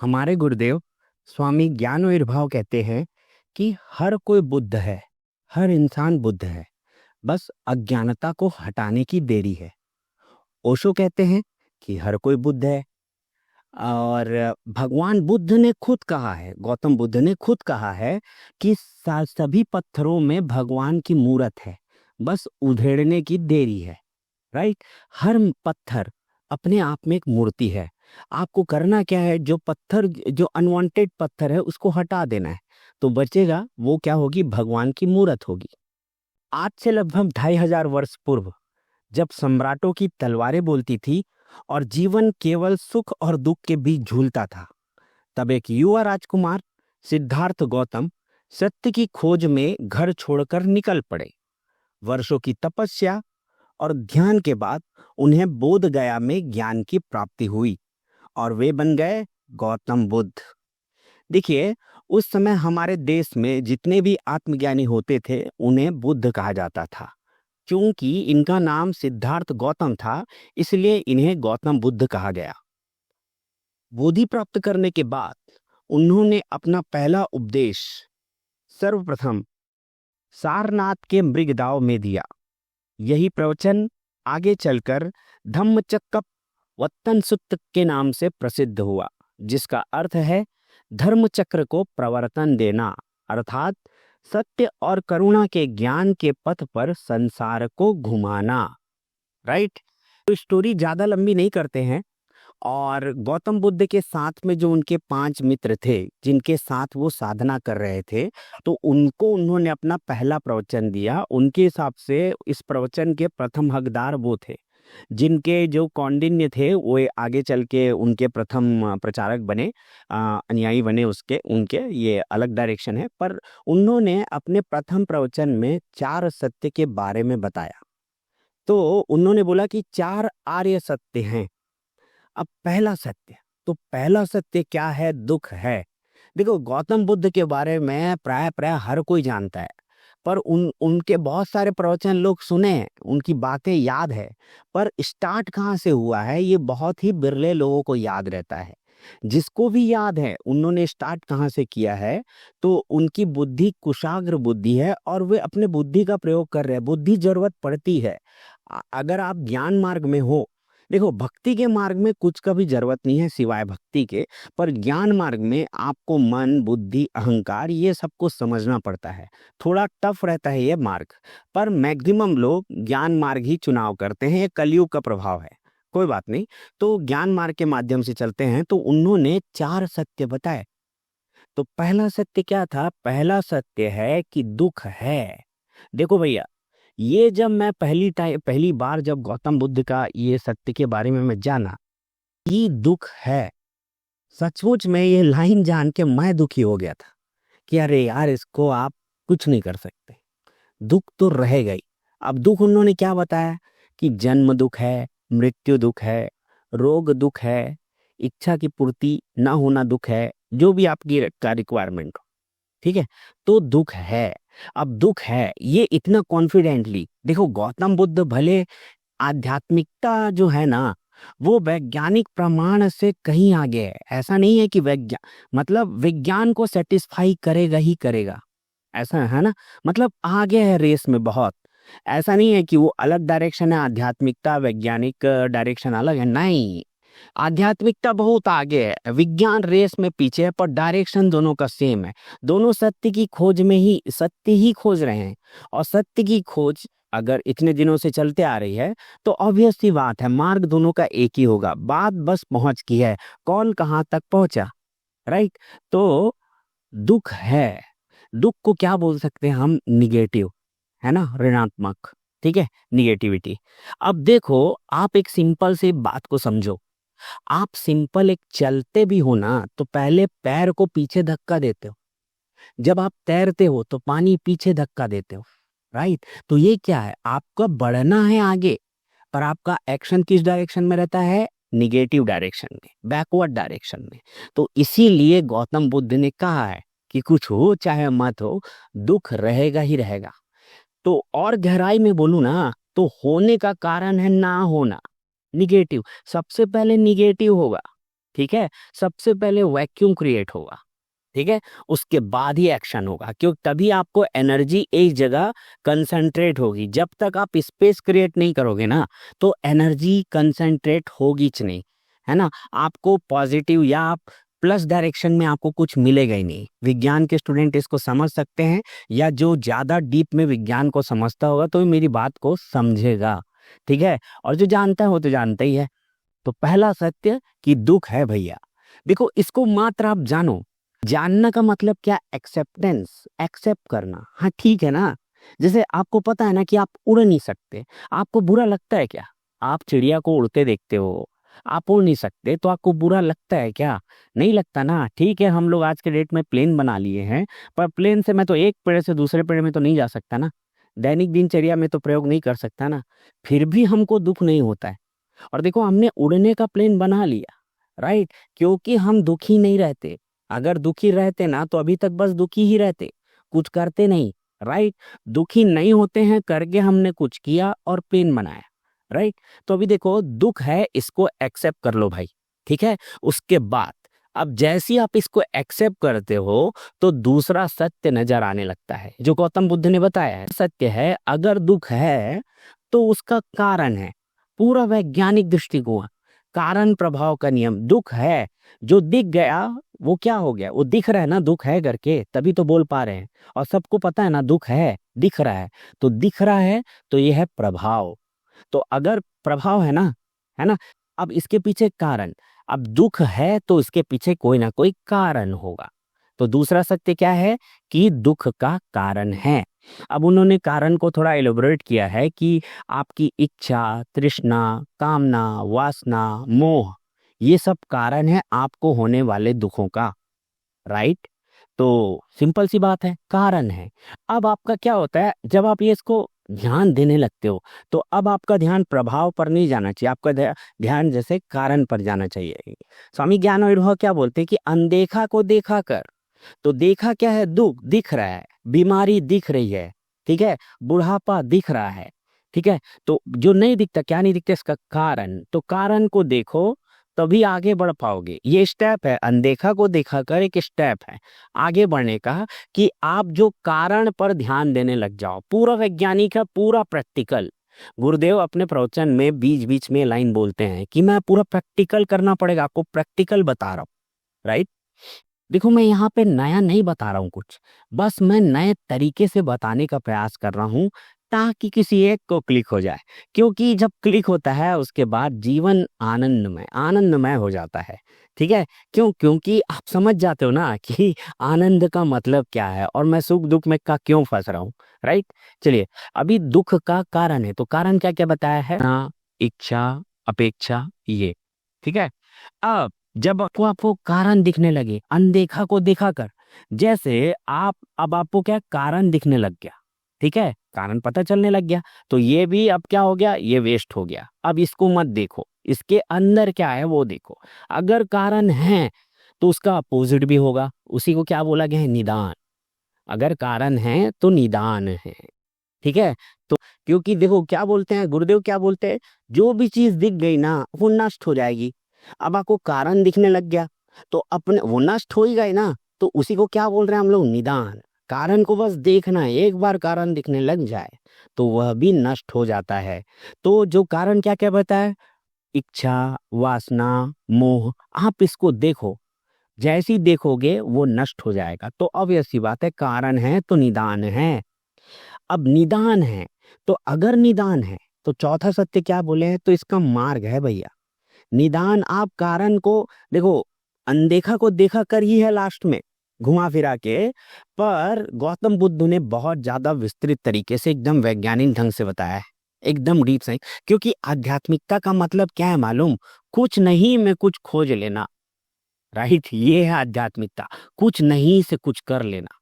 हमारे गुरुदेव स्वामी ज्ञानों कहते हैं कि हर कोई बुद्ध है, हर इंसान बुद्ध है, बस अज्ञानता को हटाने की देरी है। ओशो कहते हैं कि हर कोई बुद्ध है। और भगवान बुद्ध ने खुद कहा है, गौतम बुद्ध ने खुद कहा है कि सभी पत्थरों में भगवान की मूरत है, बस उधेड़ने की देरी है। राइट। हर पत्थर अपने आप में एक मूर्ति है। आपको करना क्या है, जो पत्थर, जो अनवांटेड पत्थर है उसको हटा देना है, तो बचेगा वो क्या होगी, भगवान की मूरत होगी। आज से लगभग 2500 वर्ष पूर्व जब सम्राटों की तलवारें बोलती थी और जीवन केवल सुख और दुख के बीच झूलता था, तब एक युवा राजकुमार सिद्धार्थ गौतम सत्य की खोज में घर छोड़कर निकल पड़े। वर्षों की तपस्या और ध्यान के बाद उन्हें बोध गया में ज्ञान की प्राप्ति हुई और वे बन गए गौतम बुद्ध। देखिए, उस समय हमारे देश में जितने भी आत्मज्ञानी होते थे उन्हें बुद्ध कहा जाता था। क्योंकि इनका नाम सिद्धार्थ गौतम था, इसलिए इन्हें गौतम बुद्ध कहा गया। बोधि प्राप्त करने के बाद उन्होंने अपना पहला उपदेश सर्वप्रथम सारनाथ के मृगदाव में दिया। यही प्रवचन आगे चलकर धम्मचक्र वत्तन सुत्त के नाम से प्रसिद्ध हुआ, जिसका अर्थ है धर्म चक्र को प्रवर्तन देना, अर्थात सत्य और करुणा के ज्ञान के पथ पर संसार को घुमाना। राइट। तो स्टोरी ज्यादा लंबी नहीं करते हैं। और गौतम बुद्ध के साथ में जो उनके 5 मित्र थे जिनके साथ वो साधना कर रहे थे, तो उनको उन्होंने अपना पहला प्रवचन दिया। उनके हिसाब से इस प्रवचन के प्रथम हकदार वो थे, जिनके जो कौंडिन्य थे वो आगे चल के उनके प्रथम प्रचारक बने, अनुयायी बने उसके, उनके ये अलग डायरेक्शन है। पर उन्होंने अपने प्रथम प्रवचन में 4 सत्य के बारे में बताया। तो उन्होंने बोला कि 4 आर्य सत्य हैं। अब पहला सत्य, तो पहला सत्य क्या है, दुख है। देखो, गौतम बुद्ध के बारे में प्राय हर कोई जानता है, पर उनके बहुत सारे प्रवचन लोग सुने हैं, उनकी बातें याद है, पर स्टार्ट कहाँ से हुआ है ये बहुत ही बिरले लोगों को याद रहता है। जिसको भी याद है उन्होंने स्टार्ट कहाँ से किया है, तो उनकी बुद्धि कुशाग्र बुद्धि है और वे अपने बुद्धि का प्रयोग कर रहे हैं। बुद्धि जरूरत पड़ती है अगर आप ज्ञान मार्ग में हो। देखो, भक्ति के मार्ग में कुछ का भी जरूरत नहीं है सिवाय भक्ति के, पर ज्ञान मार्ग में आपको मन, बुद्धि, अहंकार ये सबको समझना पड़ता है। थोड़ा टफ रहता है ये मार्ग, पर मैक्सिमम लोग ज्ञान मार्ग ही चुनाव करते हैं। ये कलयुग का प्रभाव है, कोई बात नहीं। तो ज्ञान मार्ग के माध्यम से चलते हैं। तो उन्होंने 4 सत्य बताए। तो पहला सत्य क्या था, पहला सत्य है कि दुख है। देखो भैया, ये जब मैं पहली बार जब गौतम बुद्ध का ये सत्य के बारे में मैं जाना कि दुख है, सचमुच में ये लाइन जान के मैं दुखी हो गया था कि अरे यार, इसको आप कुछ नहीं कर सकते, दुख तो रहेगा ही। अब दुख उन्होंने क्या बताया कि जन्म दुख है, मृत्यु दुख है, रोग दुख है, इच्छा की पूर्ति ना होना दुख है, जो भी आपकी का रिक्वायरमेंट हो। ठीक है, तो दुख है। अब दुख है ये इतना कॉन्फिडेंटली, देखो गौतम बुद्ध भले आध्यात्मिकता जो है ना वो वैज्ञानिक प्रमाण से कहीं आगे है। ऐसा नहीं है कि मतलब विज्ञान को सेटिस्फाई करेगा ही करेगा, ऐसा है ना, मतलब आगे है रेस में बहुत। ऐसा नहीं है कि वो अलग डायरेक्शन है, आध्यात्मिकता वैज्ञानिक डायरेक्शन अलग है, नहीं। आध्यात्मिकता बहुत आगे है, विज्ञान रेस में पीछे है, पर डायरेक्शन दोनों का सेम है। दोनों सत्य की खोज में ही सत्य ही खोज रहे हैं। और सत्य की खोज अगर इतने दिनों से चलते आ रही है तो ऑब्वियस सी बात है मार्ग दोनों का एक ही होगा। बात बस पहुंच की है, कौन कहां तक पहुंचा। राइट। तो दुख है, दुख को क्या बोल सकते हैं हम, निगेटिव, है ना, ऋणात्मक। ठीक है, निगेटिविटी। अब देखो, आप एक सिंपल सी बात को समझो। आप सिंपल एक चलते भी हो ना तो पहले पैर को पीछे धक्का देते हो, जब आप तैरते हो तो पानी पीछे धक्का देते हो। राइट। तो ये क्या है, आपका बढ़ना है आगे, पर आपका एक्शन किस डायरेक्शन में रहता है, निगेटिव डायरेक्शन में, बैकवर्ड डायरेक्शन में। तो इसीलिए गौतम बुद्ध ने कहा है कि कुछ हो चाहे मत हो, दुख रहेगा ही रहेगा। तो और गहराई में बोलूं ना तो होने का कारण है ना होना, निगेटिव। सबसे पहले निगेटिव होगा, ठीक है, सबसे पहले वैक्यूम क्रिएट होगा, ठीक है, उसके बाद ही एक्शन होगा, क्यों, तभी आपको एनर्जी एक जगह कंसंट्रेट होगी। जब तक आप स्पेस क्रिएट नहीं करोगे ना, तो एनर्जी कंसंट्रेट होगी नहीं, है ना। आपको पॉजिटिव या आप प्लस डायरेक्शन में आपको कुछ मिलेगा ही नहीं। विज्ञान के स्टूडेंट इसको समझ सकते हैं, या जो ज्यादा डीप में विज्ञान को समझता होगा तो मेरी बात को समझेगा, ठीक है। और जो जानता है वो तो जानता ही है। तो पहला सत्य कि दुख है भैया, देखो इसको मात्र आप जानो। जानना का मतलब क्या, एक्सेप्टेंस, एक्सेप्ट करना। हाँ ठीक है ना, जैसे आपको पता है ना कि आप उड़ नहीं सकते, आपको बुरा लगता है क्या? आप चिड़िया को उड़ते देखते हो, आप उड़ नहीं सकते तो आपको बुरा लगता है क्या? नहीं लगता ना। ठीक है, हम लोग आज के डेट में प्लेन बना लिए हैं, पर प्लेन से मैं तो एक पेड़ से दूसरे पेड़ में तो नहीं जा सकता ना, दैनिक दिनचर्या में तो प्रयोग नहीं कर सकता ना, फिर भी हमको दुख नहीं होता है। और देखो हमने उड़ने का प्लेन बना लिया, राइट, क्योंकि हम दुखी नहीं रहते। अगर दुखी रहते ना तो अभी तक बस दुखी ही रहते, कुछ करते नहीं, राइट। दुखी नहीं होते हैं करके हमने कुछ किया और प्लेन बनाया, राइट। तो अभी देखो दुख है, इसको एक्सेप्ट कर लो भाई, ठीक है। उसके बाद अब जैसे ही आप इसको एक्सेप्ट करते हो तो दूसरा सत्य नजर आने लगता है, जो गौतम बुद्ध ने बताया है। सत्य है, अगर दुख है तो उसका कारण है, पूरा वैज्ञानिक दृष्टिकोण, कारण प्रभाव का नियम। दुख है, जो दिख गया वो क्या हो गया, वो दिख रहा है ना, दुख है करके तभी तो बोल पा रहे हैं। और सबको पता है ना दुख है, दिख रहा है, तो दिख रहा है तो ये है प्रभाव। तो अगर प्रभाव है ना, अब इसके पीछे कारण, अब दुख है तो इसके पीछे कोई ना कोई कारण होगा। तो दूसरा सत्य क्या है कि दुख का कारण है। अब उन्होंने कारण को थोड़ा एलोबरेट किया है कि आपकी इच्छा, तृष्णा, कामना, वासना, मोह, ये सब कारण है आपको होने वाले दुखों का, राइट। तो सिंपल सी बात है, कारण है। अब आपका क्या होता है, जब आप ये इसको ध्यान देने लगते हो तो अब आपका ध्यान प्रभाव पर नहीं जाना चाहिए, आपका ध्यान जैसे कारण पर जाना चाहिए। स्वामी ज्ञान वैभव क्या बोलते हैं कि अनदेखा को देखा कर। तो देखा क्या है, दुख दिख रहा है, बीमारी दिख रही है, ठीक है, बुढ़ापा दिख रहा है, ठीक है। तो जो नहीं दिखता, क्या नहीं दिखता, इसका कारण, तो कारण को देखो तभी आगे बढ़ पाओगे। ये स्टेप है, अनदेखा को देखा कर एक स्टेप है आगे बढ़ने का, कि आप जो कारण पर ध्यान देने लग जाओ। पूरा वैज्ञानिक है, पूरा प्रैक्टिकल। गुरुदेव अपने प्रवचन में बीच बीच में लाइन बोलते हैं कि मैं पूरा प्रैक्टिकल करना पड़ेगा, आपको प्रैक्टिकल बता रहा हूँ, राइट। देखो मैं यहाँ पे नया नहीं बता रहा हूँ कुछ, बस मैं नए तरीके से बताने का प्रयास कर रहा हूँ ताकि किसी एक को क्लिक हो जाए। क्योंकि जब क्लिक होता है उसके बाद जीवन आनंदमय आनंदमय हो जाता है, ठीक है। क्यों? क्योंकि आप समझ जाते हो ना कि आनंद का मतलब क्या है और मैं सुख दुख में का क्यों फंस रहा हूँ, राइट। चलिए, अभी दुख का कारण है, तो कारण क्या क्या बताया है ना, इच्छा, अपेक्षा, ये, ठीक है। अब जब आपको कारण दिखने लगे, अनदेखा को देखा कर, जैसे आप, अब आपको क्या कारण दिखने लग गया, ठीक है, कारण पता चलने लग गया, तो ये भी अब क्या हो गया, ये वेस्ट हो गया। अब इसको मत देखो, इसके अंदर क्या है वो देखो। अगर कारण है तो उसका अपोजिट भी होगा, उसी को क्या बोला गया है, निदान। अगर कारण है तो निदान है, ठीक है। तो क्योंकि देखो क्या बोलते हैं गुरुदेव, क्या बोलते हैं, जो भी चीज दिख गई ना वो नष्ट हो जाएगी। अब आपको कारण दिखने लग गया तो अपने वो नष्ट हो ही गए ना, तो उसी को क्या बोल रहे हैं हम लोग, निदान। कारण को बस देखना है, एक बार कारण दिखने लग जाए तो वह भी नष्ट हो जाता है। तो जो कारण क्या क्या बताए, इच्छा, वासना, मोह, आप इसको देखो, जैसी देखोगे वो नष्ट हो जाएगा। तो ऑब्वियस सी बात है, कारण है तो निदान है। अब निदान है, तो अगर निदान है तो चौथा सत्य क्या बोले हैं, तो इसका मार्ग है भैया। निदान, आप कारण को देखो, अनदेखा को देखा कर ही है लास्ट में, घुमा फिरा के। पर गौतम बुद्ध ने बहुत ज्यादा विस्तृत तरीके से एकदम वैज्ञानिक ढंग से बताया है, एकदम डीप साइंस। क्योंकि आध्यात्मिकता का मतलब क्या है मालूम, कुछ नहीं में कुछ खोज लेना, राइट, ये है आध्यात्मिकता। कुछ नहीं से कुछ कर लेना,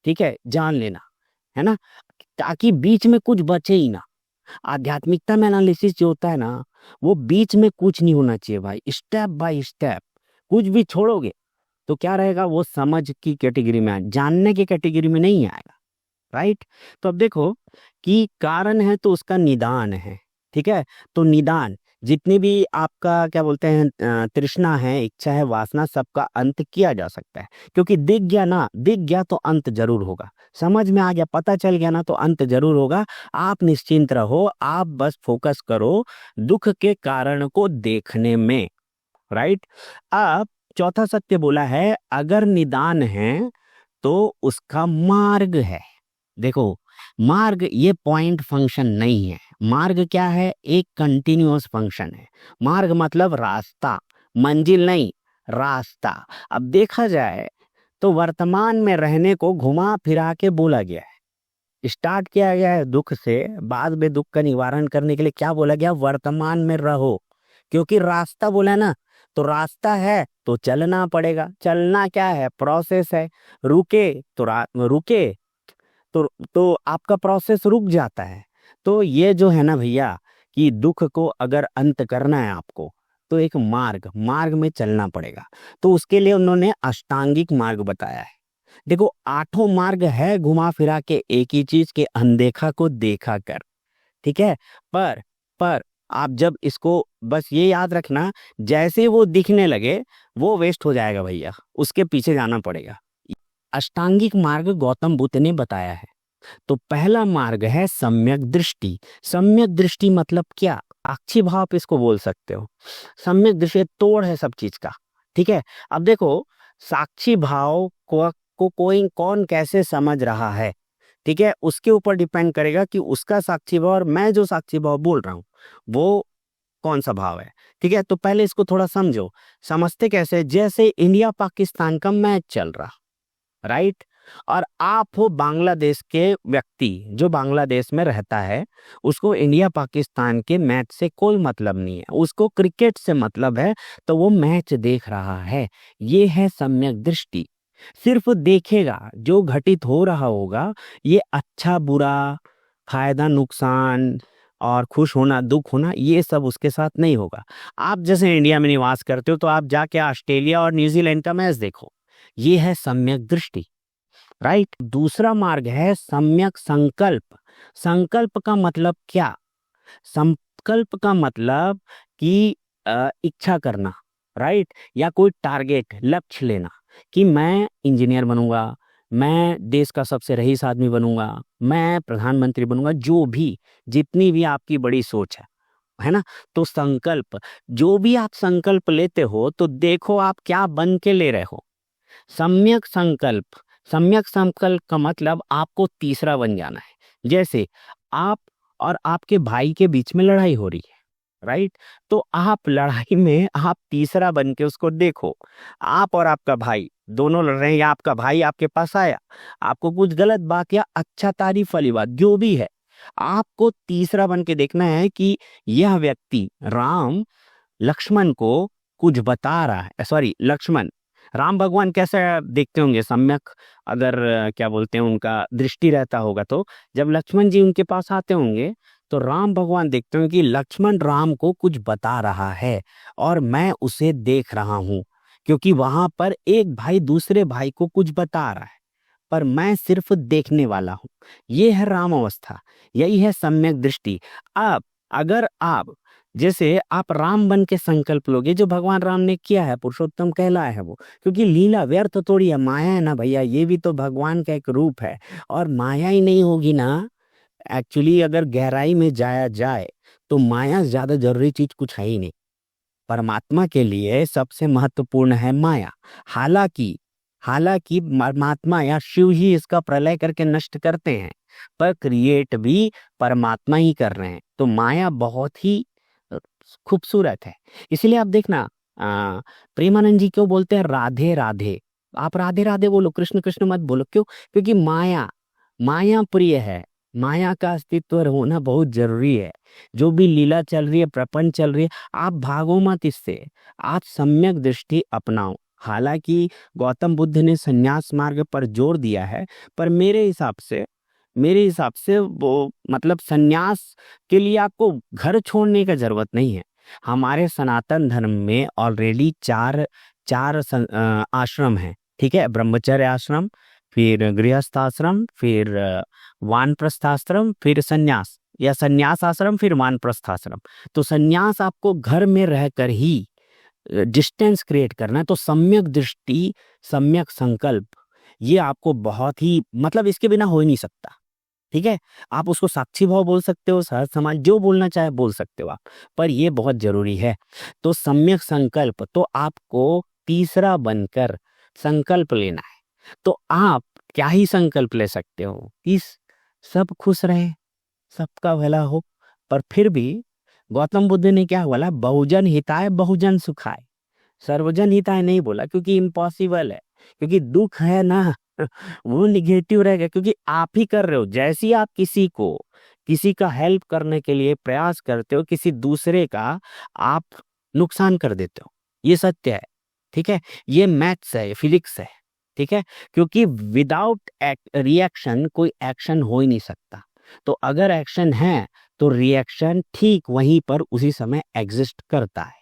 ठीक है, जान लेना, है ना, ताकि बीच में कुछ बचे ही ना। आध्यात्मिकता में एनालिसिस जो होता है ना, वो बीच में कुछ नहीं होना चाहिए भाई, स्टेप बाय स्टेप। कुछ भी छोड़ोगे तो क्या रहेगा, वो समझ की कैटेगरी में जानने की कैटेगरी में नहीं आएगा, राइट। तो अब देखो कि कारण है तो उसका निदान है, ठीक है। तो निदान जितनी भी आपका क्या बोलते हैं तृष्णा है, इच्छा है, वासना, सबका अंत किया जा सकता है। क्योंकि दिख गया तो अंत जरूर होगा। समझ में आ गया, पता चल गया ना, तो अंत जरूर होगा। आप निश्चिंत रहो, आप बस फोकस करो दुख के कारण को देखने में। राइट। अब चौथा सत्य बोला है, अगर निदान है तो उसका मार्ग है। देखो, मार्ग ये पॉइंट फंक्शन नहीं है। मार्ग क्या है? एक कंटिन्यूअस फंक्शन है। मार्ग मतलब रास्ता, मंजिल नहीं, रास्ता। अब देखा जाए तो वर्तमान में रहने को घुमा फिरा के बोला गया है। स्टार्ट किया गया है दुख से, बाद में दुख का निवारण करने के लिए क्या बोला गया? वर्तमान में रहो। क्योंकि रास्ता बोला ना, तो रास्ता है तो चलना पड़ेगा। चलना क्या है? प्रोसेस है। रुके तो रुके तो आपका प्रोसेस रुक जाता है। तो ये जो है ना भैया, कि दुख को अगर अंत करना है आपको, तो एक मार्ग में चलना पड़ेगा। तो उसके लिए उन्होंने अष्टांगिक मार्ग बताया है। देखो, आठों मार्ग है घुमा फिरा के एक ही चीज के, अनदेखा को देखा कर। ठीक है। पर आप जब इसको, बस ये याद रखना, जैसे वो दिखने लगे वो वेस्ट हो जाएगा भैया, उसके पीछे जाना पड़ेगा। अष्टांगिक मार्ग गौतम बुद्ध ने बताया है। तो पहला मार्ग है सम्यक दृष्टि। सम्यक दृष्टि मतलब क्या? साक्षी भाव आप इसको बोल सकते हो। सम्यक दृष्टि तोड़ है सब चीज का। ठीक है। अब देखो, साक्षी भाव को कोई कौन कैसे समझ रहा है, ठीक है, उसके ऊपर डिपेंड करेगा कि उसका साक्षी भाव और मैं जो साक्षी भाव बोल रहा हूँ वो कौन सा भाव है। ठीक है। तो पहले इसको थोड़ा समझो। समझते कैसे? जैसे इंडिया पाकिस्तान का मैच चल रहा, राइट, और आप हो बांग्लादेश के व्यक्ति जो बांग्लादेश में रहता है, उसको इंडिया पाकिस्तान के मैच से कोई मतलब नहीं है, उसको क्रिकेट से मतलब है, तो वो मैच देख रहा है। ये है सम्यक दृष्टि। सिर्फ देखेगा, जो घटित हो रहा होगा, ये अच्छा बुरा, फायदा नुकसान और खुश होना दुख होना, ये सब उसके साथ नहीं होगा। आप जैसे इंडिया में निवास करते हो तो आप जाके ऑस्ट्रेलिया और न्यूजीलैंड का मैच देखो। ये है सम्यक दृष्टि। राइट। दूसरा मार्ग है सम्यक संकल्प। संकल्प का मतलब क्या? संकल्प का मतलब कि इच्छा करना, राइट, या कोई टारगेट, लक्ष्य लेना, कि मैं इंजीनियर बनूंगा, मैं देश का सबसे रईस आदमी बनूंगा, मैं प्रधानमंत्री बनूंगा, जो भी, जितनी भी आपकी बड़ी सोच है ना। तो संकल्प, जो भी आप संकल्प लेते हो तो देखो आप क्या बन के ले रहे हो। सम्यक संकल्प, सम्यक संकल्प का मतलब आपको तीसरा बन जाना है। जैसे आप और आपके भाई के बीच में लड़ाई हो रही है, राइट, तो आप लड़ाई में आप तीसरा बन के उसको देखो। आप और आपका भाई दोनों लड़ रहे हैं, या आपका भाई आपके पास आया, आपको कुछ गलत बात या अच्छा तारीफ वाली बात जो भी है, आपको तीसरा बन के देखना है कि यह व्यक्ति राम लक्ष्मण को कुछ बता रहा है। सॉरी, लक्ष्मण, राम भगवान कैसे देखते होंगे? सम्यक, अगर क्या बोलते हैं उनका दृष्टि रहता होगा, तो जब लक्ष्मण जी उनके पास आते होंगे तो राम भगवान देखते होंगे कि लक्ष्मण राम को कुछ बता रहा है और मैं उसे देख रहा हूं, क्योंकि वहां पर एक भाई दूसरे भाई को कुछ बता रहा है, पर मैं सिर्फ देखने वाला हूं। ये है राम अवस्था, यही है सम्यक दृष्टि। अब अगर आप, जैसे आप राम बन के संकल्प लोगे, जो भगवान राम ने किया है, पुरुषोत्तम कहलाया है वो, क्योंकि लीला व्यर्थ थोड़ी है, माया है ना भैया, ये भी तो भगवान का एक रूप है। और माया ही नहीं होगी ना, एक्चुअली अगर गहराई में जाया जाए तो माया से ज्यादा जरूरी चीज कुछ है ही नहीं। परमात्मा के लिए सबसे महत्वपूर्ण है माया। हालांकि हालांकि परमात्मा या शिव ही इसका प्रलय करके नष्ट करते हैं, पर क्रिएट भी परमात्मा ही कर रहे हैं। तो माया बहुत ही अ, खूबसूरत है। इसलिए आप देखना, प्रेमानंद जी क्यों बोलते हैं राधे राधे? आप राधे राधे बोलो, कृष्ण कृष्ण मत बोलो। क्यों? क्योंकि माया, माया प्रिय है। माया का अस्तित्व होना बहुत जरूरी है। जो भी लीला चल रही है, प्रपंच चल रही है, आप भागो मत इससे, आप सम्यक दृष्टि अपनाओ। हालांकि गौतम बुद्ध ने संन्यास मार्ग पर जोर दिया है, पर मेरे हिसाब से वो मतलब संन्यास के लिए आपको घर छोड़ने का जरूरत नहीं है। हमारे सनातन धर्म में ऑलरेडी चार चार आश्रम हैं। ठीक है, ब्रह्मचर्य आश्रम, फिर गृहस्थ आश्रम, फिर वानप्रस्थ आश्रम, फिर संन्यास। या संन्यास आश्रम, फिर वानप्रस्थ आश्रम। तो संन्यास आपको घर में रहकर ही डिस्टेंस क्रिएट करना है, तो सम्यक दृष्टि, सम्यक संकल्प, ये आपको बहुत ही मतलब इसके बिना हो ही नहीं सकता। ठीक है, आप उसको साक्षी भाव बोल सकते हो, सहज समाज, जो बोलना चाहे बोल सकते हो आप, पर ये बहुत जरूरी है। तो सम्यक संकल्प, तो आपको तीसरा बनकर संकल्प लेना है। तो आप क्या ही संकल्प ले सकते हो कि सब खुश रहे, सबका भला हो। पर फिर भी गौतम बुद्ध ने क्या बोला, बहुजन हिताय बहुजन सुखाय। सर्वजन हिताय नहीं बोला क्योंकि इम्पॉसिबल है, क्योंकि दुख है ना वो निगेटिव रहेगा, क्योंकि आप ही कर रहे हो। जैसे ही आप किसी का हेल्प करने के लिए प्रयास करते हो, किसी दूसरे का आप नुकसान कर देते हो। ये सत्य है। ठीक है, ये मैथ्स है, फिजिक्स है। ठीक है, क्योंकि विदाउट रिएक्शन कोई एक्शन हो ही नहीं सकता। तो अगर एक्शन है तो रिएक्शन ठीक वहीं पर उसी समय एग्जिस्ट करता है।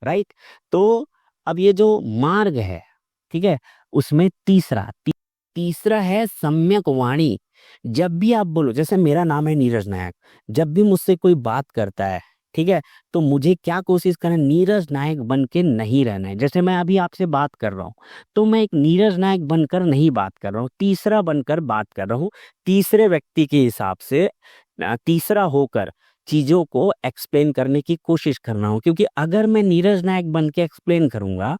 राइट। तो अब ये जो मार्ग है, ठीक है, उसमें तीसरा है सम्यक वाणी। जब भी आप बोलो, जैसे मेरा नाम है नीरज नायक, जब भी मुझसे कोई बात करता है, ठीक है, तो मुझे क्या कोशिश करना है, नीरज नायक बन के नहीं रहना है। जैसे मैं अभी आपसे बात कर रहा हूँ, तो मैं एक नीरज नायक बनकर नहीं बात कर रहा हूँ, तीसरा बनकर बात कर रहा हूँ, तीसरे व्यक्ति के हिसाब से, तीसरा होकर चीजों को एक्सप्लेन करने की कोशिश कर रहा हूँ। क्योंकि अगर मैं नीरज नायक बन के एक्सप्लेन करूंगा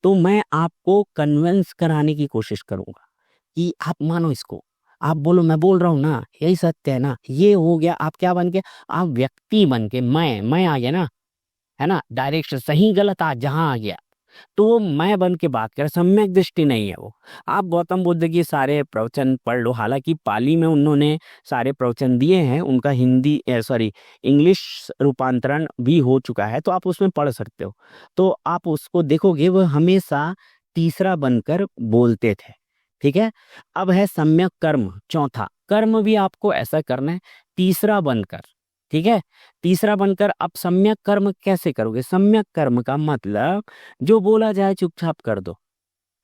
तो मैं आपको कन्विंस कराने की कोशिश करूंगा कि आप मानो इसको, आप बोलो मैं बोल रहा हूं ना, यही सत्य है ना। ये हो गया, आप क्या बन के, आप व्यक्ति बन के, मैं आ गया ना, है ना, डायरेक्शन सही गलत आ जहां आ गया, तो वो मैं बन के बात कर, सम्यक दृष्टि नहीं है वो। आप गौतम बुद्ध की सारे प्रवचन पढ़ लो, हालांकि पाली में उन्होंने सारे प्रवचन दिए हैं, उनका हिंदी सॉरी इंग्लिश रूपांतरण भी हो चुका है, तो आप उसमें पढ़ सकते हो। तो आप उसको देखोगे, वो हमेशा तीसरा बनकर बोलते थे। ठीक है, अब है सम्यक कर्म, चौथा कर्म भी आपको ऐसा करना है, तीसरा बनकर। ठीक है, तीसरा बनकर आप सम्यक कर्म कैसे करोगे? सम्यक कर्म का मतलब जो बोला जाए चुपचाप कर दो।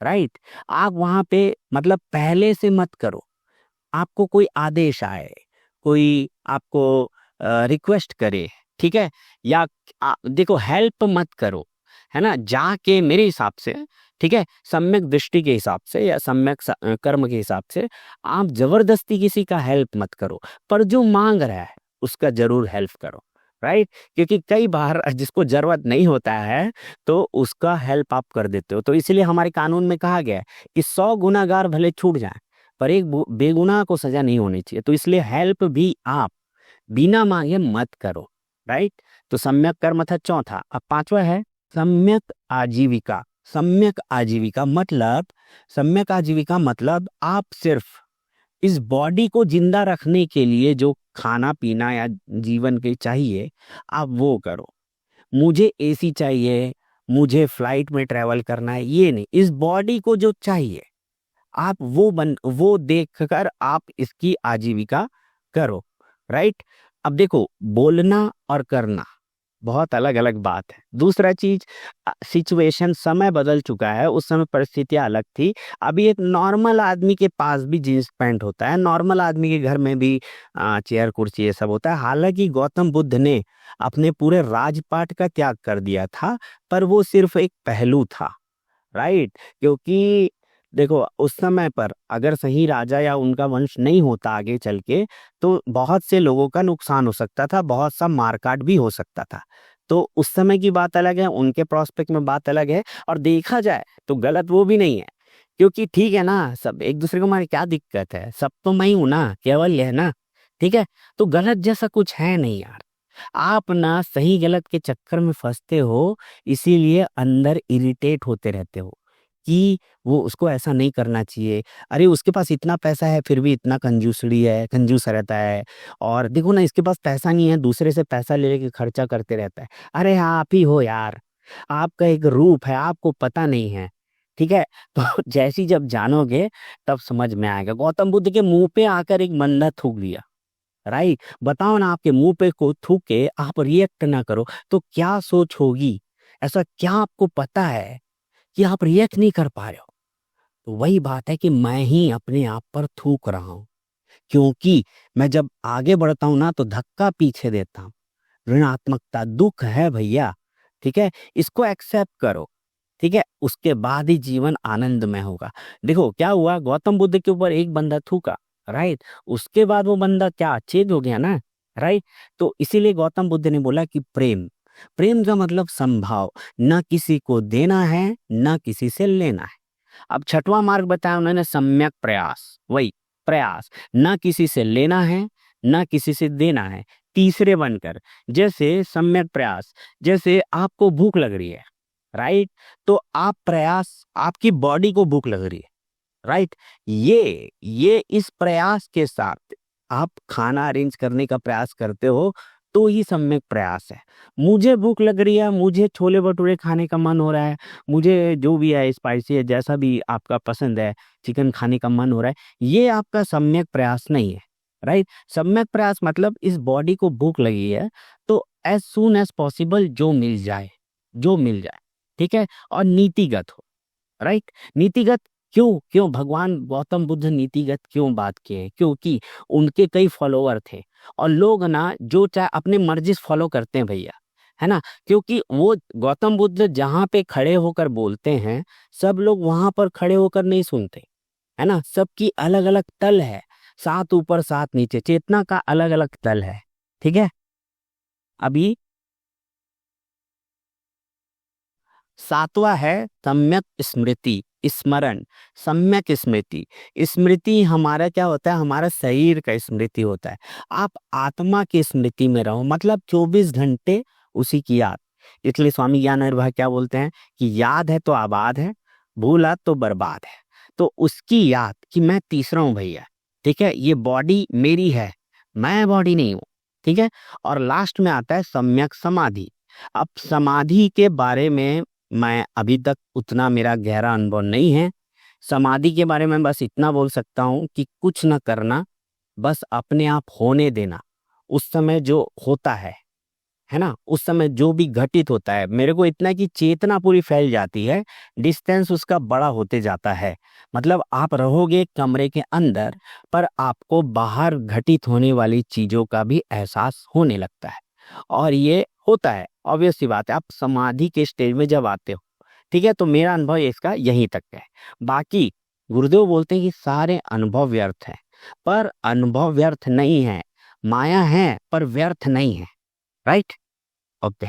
राइट। आप वहां पे मतलब पहले से मत करो। आपको कोई आदेश आए, कोई आपको रिक्वेस्ट करे, ठीक है, या देखो हेल्प मत करो, है ना, जाके मेरे हिसाब से, ठीक है, सम्यक दृष्टि के हिसाब से या सम्यक कर्म के हिसाब से आप जबरदस्ती किसी का हेल्प मत करो, पर जो मांग रहा है उसका जरूर हेल्प करो। राइट। क्योंकि कई बार जिसको जरूरत नहीं होता है तो उसका हेल्प आप कर देते हो। तो इसलिए हमारे कानून में कहा गया है कि 100 गुनाहगार भले छूट जाएं पर एक बेगुनाह को सजा नहीं होनी चाहिए। तो इसलिए हेल्प भी आप बिना मांगे मत करो। राइट। तो सम्यक कर्म था चौथा। अब पांचवा है सम्यक आजीविका। सम्यक आजीविका मतलब आप सिर्फ इस बॉडी को जिंदा रखने के लिए जो खाना पीना या जीवन के चाहिए आप वो करो। मुझे एसी चाहिए, मुझे फ्लाइट में ट्रेवल करना है, ये नहीं, इस बॉडी को जो चाहिए आप वो देखकर आप इसकी आजीविका करो। राइट। अब देखो, बोलना और करना बहुत अलग अलग बात है। दूसरा चीज, सिचुएशन, समय बदल चुका है, उस समय परिस्थितियां अलग थी। अभी एक नॉर्मल आदमी के पास भी जींस पैंट होता है, नॉर्मल आदमी के घर में भी चेयर कुर्सी ये सब होता है। हालांकि गौतम बुद्ध ने अपने पूरे राजपाट का त्याग कर दिया था, पर वो सिर्फ एक पहलू था। राइट। क्योंकि देखो, उस समय पर अगर सही राजा या उनका वंश नहीं होता आगे चल के, तो बहुत से लोगों का नुकसान हो सकता था, बहुत सा मारकाट भी हो सकता था। तो उस समय की बात अलग है, उनके प्रोस्पेक्ट में बात अलग है। और देखा जाए तो गलत वो भी नहीं है, क्योंकि ठीक है ना, सब एक दूसरे को मारे, क्या दिक्कत है, सब तो मैं ही हूं ना, केवल है ना। ठीक है, तो गलत जैसा कुछ है नहीं यार। आप ना सही गलत के चक्कर में फंसते हो, इसीलिए अंदर इरिटेट होते रहते हो कि वो उसको ऐसा नहीं करना चाहिए। अरे उसके पास इतना पैसा है फिर भी इतना कंजूस रहता है। और देखो ना, इसके पास पैसा नहीं है, दूसरे से पैसा ले लेके खर्चा करते रहता है। अरे आप ही हो यार, आपका एक रूप है, आपको पता नहीं है। ठीक है। तो जैसी जब जानोगे तब समझ में आएगा। गौतम बुद्ध के मुंह पे आकर एक बंदा थूक दिया। राइट। बताओ ना, आपके मुंह पे को थूक के आप रिएक्ट ना करो तो क्या सोच होगी? ऐसा क्या आपको पता है कि आप रिएक्ट नहीं कर पा रहे हो? तो वही बात है कि मैं ही अपने आप पर थूक रहा हूं क्योंकि मैं जब आगे बढ़ता हूं ना तो धक्का पीछे देता हूं। ऋणात्मकता दुख है भैया, ठीक है, इसको एक्सेप्ट करो, ठीक है, उसके बाद ही जीवन आनंदमय होगा। देखो क्या हुआ, गौतम बुद्ध के ऊपर एक बंदा थूका, राइट, उसके बाद वो बंदा क्या चेंज हो गया ना, राइट। तो इसीलिए गौतम बुद्ध ने बोला कि प्रेम, प्रेम का मतलब संभाव, न किसी को देना है न किसी से लेना है। अब छठवां मार्ग बताया उन्होंने, सम्यक प्रयास, वही प्रयास, न किसी से लेना है न किसी से देना है। तीसरे बनकर, जैसे सम्यक प्रयास, जैसे आपको भूख लग रही है, राइट, तो आप प्रयास, आपकी बॉडी को भूख लग रही है, राइट, ये इस प्रयास के साथ आप खाना अरेंज करने का प्रयास करते हो तो ही सम्यक प्रयास है। मुझे भूख लग रही है, मुझे छोले भटूरे खाने का मन हो रहा है, मुझे जो भी है स्पाइसी है, जैसा भी आपका पसंद है, चिकन खाने का मन हो रहा है, ये आपका सम्यक प्रयास नहीं है, राइट। सम्यक प्रयास मतलब इस बॉडी को भूख लगी है तो एज सून एज पॉसिबल जो मिल जाए, जो मिल जाए, ठीक है, और नीतिगत हो, राइट। नीतिगत क्यों, क्यों भगवान गौतम बुद्ध नीतिगत क्यों बात किए, क्योंकि उनके कई फॉलोअर थे और लोग ना जो चाहे अपने मर्जी से फॉलो करते हैं भैया, है ना, क्योंकि वो गौतम बुद्ध जहाँ पे खड़े होकर बोलते हैं सब लोग वहां पर खड़े होकर नहीं सुनते, है ना, सबकी अलग अलग तल है, सात ऊपर सात नीचे, चेतना का अलग अलग तल है, ठीक है। अभी सातवां है सम्यक स्मृति, स्मरण, सम्यक स्मृति। स्मृति हमारा क्या होता है, हमारा शरीर का स्मृति होता है। आप आत्मा की स्मृति में रहो, मतलब 24 घंटे उसी की याद। इसलिए स्वामी ज्ञानेंद्र भाई क्या बोलते हैं कि याद है तो आबाद है, भूला तो बर्बाद है। तो उसकी याद कि मैं तीसरा हूं भैया, ठीक है, ये बॉडी मेरी है, मैं बॉडी नहीं हूं, ठीक है। और लास्ट में आता है सम्यक समाधि। अब समाधि के बारे में मैं अभी तक उतना मेरा गहरा अनुभव नहीं है। समाधि के बारे में बस इतना बोल सकता हूँ कि कुछ न करना, बस अपने आप होने देना। उस समय जो होता है ना, उस समय जो भी घटित होता है, मेरे को इतना कि चेतना पूरी फैल जाती है, डिस्टेंस उसका बड़ा होते जाता है। मतलब आप रहोगे कमरे के अंदर पर आपको बाहर घटित होने वाली चीजों का भी एहसास होने लगता है, और ये होता है, ऑब्वियस सी बात है। आप समाधि के स्टेज में जब आते हो, ठीक है, तो मेरा अनुभव इसका यहीं तक है। बाकी गुरुदेव बोलते हैं कि सारे अनुभव व्यर्थ हैं, पर अनुभव व्यर्थ नहीं है, माया है पर व्यर्थ नहीं है, राइट, ओके।